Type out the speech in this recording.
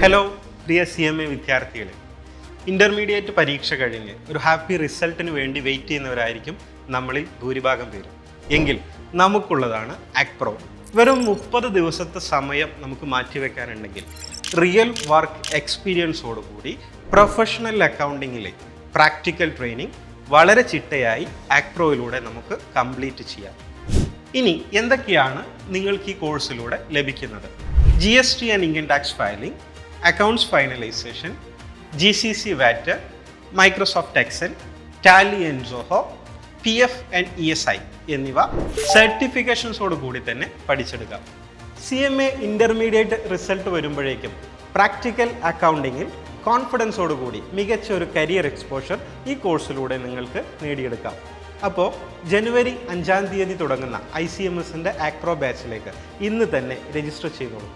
Hello പ്രിയ CMA വിദ്യാർത്ഥികളെ, intermediate പരീക്ഷ കഴിഞ്ഞ് ഒരു ഹാപ്പി റിസൾട്ടിന് വേണ്ടി വെയിറ്റ് ചെയ്യുന്നവരായിരിക്കും നമ്മളിൽ ഭൂരിഭാഗം പേരും. എങ്കിൽ നമുക്കുള്ളതാണ് ആക്പ്രോ. വെറും 30 ദിവസത്തെ സമയം നമുക്ക് മാറ്റിവെക്കാനുണ്ടെങ്കിൽ റിയൽ വർക്ക് എക്സ്പീരിയൻസോടുകൂടി പ്രൊഫഷണൽ അക്കൗണ്ടിങ്ങിലെ പ്രാക്ടിക്കൽ ട്രെയിനിങ് വളരെ ചിട്ടയായി ആക്പ്രോയിലൂടെ നമുക്ക് കംപ്ലീറ്റ് ചെയ്യാം. ഇനി എന്തൊക്കെയാണ് നിങ്ങൾക്ക് ഈ കോഴ്സിലൂടെ ലഭിക്കുന്നത്? GST and income tax filing, accounts finalisation, GCC VAT, Microsoft Excel, Tally and Zoho, PF and ESI എന്നിവ സർട്ടിഫിക്കേഷൻസോട് കൂടി തന്നെ പഠിച്ചെടുക്കാം. CMA ഇൻ്റർമീഡിയറ്റ് റിസൾട്ട് വരുമ്പോഴേക്കും പ്രാക്ടിക്കൽ അക്കൗണ്ടിങ്ങിൽ കോൺഫിഡൻസോടുകൂടി മികച്ച ഒരു കരിയർ എക്സ്പോഷർ ഈ കോഴ്സിലൂടെ നിങ്ങൾക്ക് നേടിയെടുക്കാം. അപ്പോൾ ജനുവരി 5 തുടങ്ങുന്ന ICMSൻ്റെ ആക്പ്രോ ബാച്ചിലേക്ക് ഇന്ന് തന്നെ രജിസ്റ്റർ ചെയ്തോളൂ.